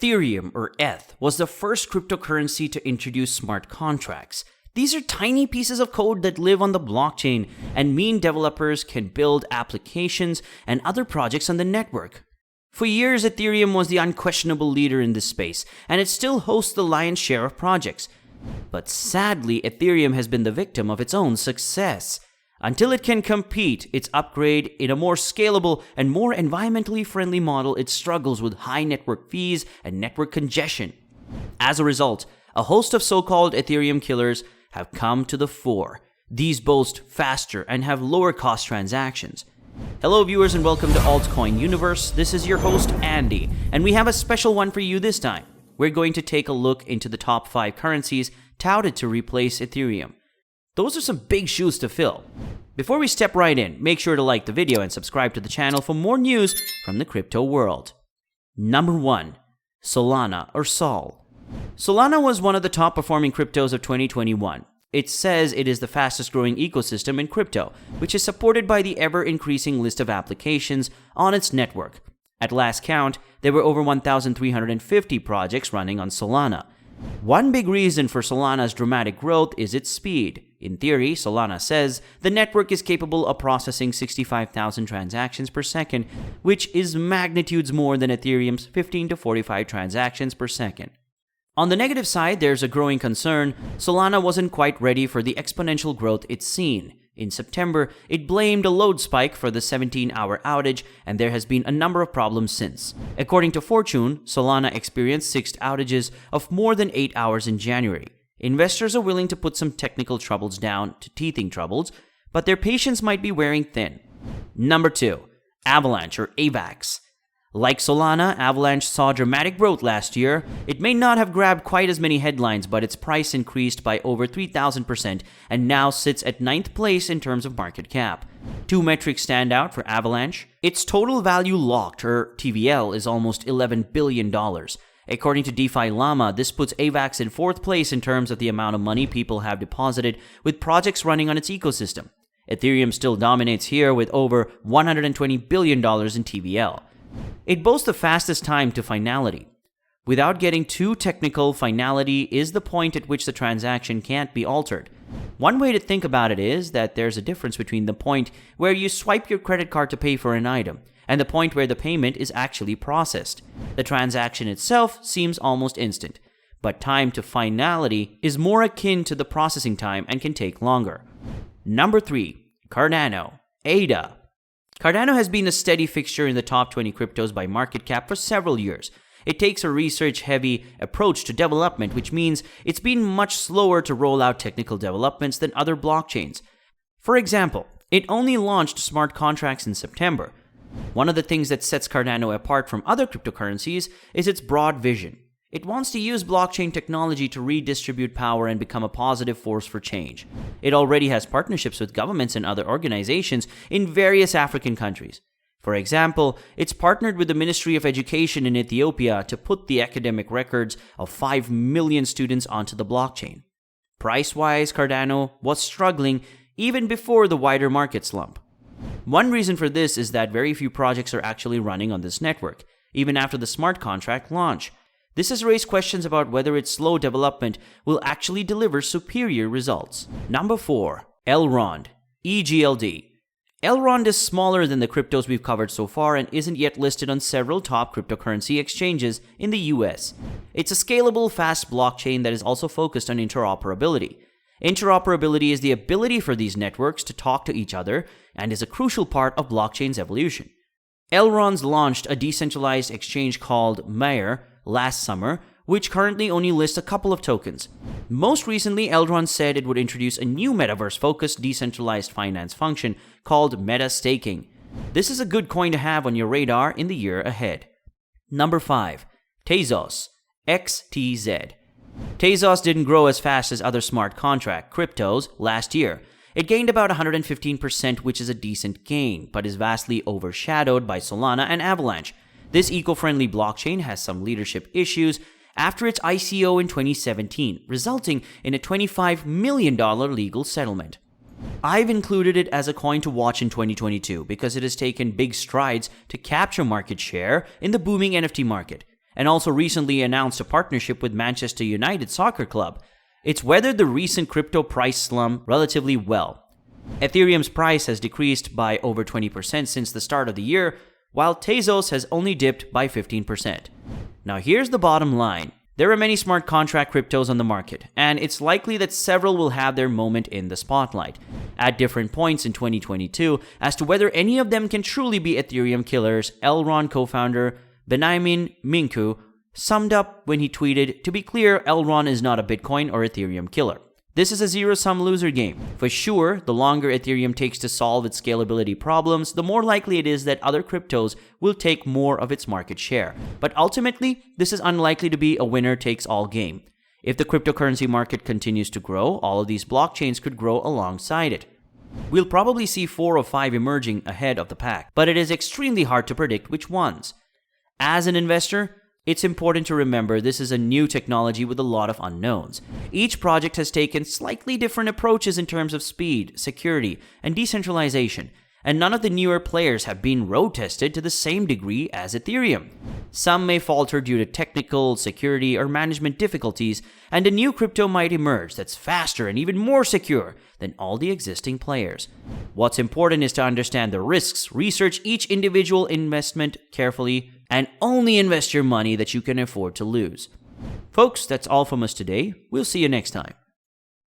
Ethereum, or ETH, was the first cryptocurrency to introduce smart contracts. These are tiny pieces of code that live on the blockchain and mean developers can build applications and other projects on the network. For years, Ethereum was the unquestionable leader in this space, and it still hosts the lion's share of projects. But sadly, Ethereum has been the victim of its own success. Until it can compete, its upgrade in a more scalable and more environmentally friendly model, it struggles with high network fees and network congestion. As a result, a host of so-called Ethereum killers have come to the fore. These boast faster and have lower cost transactions. Hello viewers and welcome to Altcoin Universe. This is your host Andy, and we have a special one for you this time. We're going to take a look into the top 5 currencies touted to replace Ethereum. Those are some big shoes to fill. Before we step right in, make sure to like the video and subscribe to the channel for more news from the crypto world. Number 1. Solana, or Sol. Solana was one of the top performing cryptos of 2021. It says it is the fastest growing ecosystem in crypto, which is supported by the ever-increasing list of applications on its network. At last count, there were over 1,350 projects running on Solana. One big reason for Solana's dramatic growth is its speed. In theory, Solana says the network is capable of processing 65,000 transactions per second, which is magnitudes more than Ethereum's 15 to 45 transactions per second. On the negative side, there's a growing concern Solana wasn't quite ready for the exponential growth it's seen. In September, it blamed a load spike for the 17-hour outage, and there has been a number of problems since. According to Fortune, Solana experienced 6 outages of more than 8 hours in January. Investors are willing to put some technical troubles down to teething troubles, but their patience might be wearing thin. Number 2. Avalanche, or AVAX. Like Solana, Avalanche saw dramatic growth last year. It may not have grabbed quite as many headlines, but its price increased by over 3,000% and now sits at 9th place in terms of market cap. 2 metrics stand out for Avalanche. Its total value locked, or TVL, is almost $11 billion. According to DeFi Llama, this puts AVAX in 4th place in terms of the amount of money people have deposited with projects running on its ecosystem. Ethereum still dominates here with over $120 billion in TVL. It boasts the fastest time to finality. Without getting too technical, finality is the point at which the transaction can't be altered. One way to think about it is that there's a difference between the point where you swipe your credit card to pay for an item and the point where the payment is actually processed. The transaction itself seems almost instant, but time to finality is more akin to the processing time and can take longer. Number 3. Cardano ADA. Cardano has been a steady fixture in the top 20 cryptos by market cap for several years. It takes a research-heavy approach to development, which means it's been much slower to roll out technical developments than other blockchains. For example, it only launched smart contracts in September. One of the things that sets Cardano apart from other cryptocurrencies is its broad vision. It wants to use blockchain technology to redistribute power and become a positive force for change. It already has partnerships with governments and other organizations in various African countries. For example, it's partnered with the Ministry of Education in Ethiopia to put the academic records of 5 million students onto the blockchain. Price-wise, Cardano was struggling even before the wider market slump. One reason for this is that very few projects are actually running on this network, even after the smart contract launch. This has raised questions about whether its slow development will actually deliver superior results. Number 4. Elrond EGLD. Elrond is smaller than the cryptos we've covered so far and isn't yet listed on several top cryptocurrency exchanges in the US. It's a scalable, fast blockchain that is also focused on interoperability. Interoperability is the ability for these networks to talk to each other and is a crucial part of blockchain's evolution. Elrond launched a decentralized exchange called Mayer last summer, which currently only lists a couple of tokens. Most recently, Elrond said it would introduce a new metaverse-focused decentralized finance function called meta staking. This is a good coin to have on your radar in the year ahead. Number 5. Tezos XTZ. Tezos didn't grow as fast as other smart contract cryptos last year. It gained about 115%, which is a decent gain, but is vastly overshadowed by Solana and Avalanche. This eco-friendly blockchain has some leadership issues after its ICO in 2017, resulting in a $25 million legal settlement. I've included it as a coin to watch in 2022 because it has taken big strides to capture market share in the booming NFT market. and also recently announced a partnership with Manchester United Soccer Club. It's weathered the recent crypto price slump relatively well. Ethereum's price has decreased by over 20% since the start of the year, while Tezos has only dipped by 15%. Now here's the bottom line. There are many smart contract cryptos on the market, and it's likely that several will have their moment in the spotlight at different points in 2022. As to whether any of them can truly be Ethereum killers, Elrond co-founder Benjamin Minku summed up when he tweeted, "To be clear, Elrond is not a Bitcoin or Ethereum killer. This is a zero-sum loser game. For sure, the longer Ethereum takes to solve its scalability problems, the more likely it is that other cryptos will take more of its market share. But ultimately, this is unlikely to be a winner-takes-all game. If the cryptocurrency market continues to grow, all of these blockchains could grow alongside it. We'll probably see 4 or 5 emerging ahead of the pack, but it is extremely hard to predict which ones. As an investor, it's important to remember this is a new technology with a lot of unknowns. Each project has taken slightly different approaches in terms of speed, security, and decentralization, and none of the newer players have been road-tested to the same degree as Ethereum. Some may falter due to technical, security, or management difficulties, and a new crypto might emerge that's faster and even more secure than all the existing players. What's important is to understand the risks, research each individual investment carefully, and only invest your money that you can afford to lose. Folks, that's all from us today. We'll see you next time.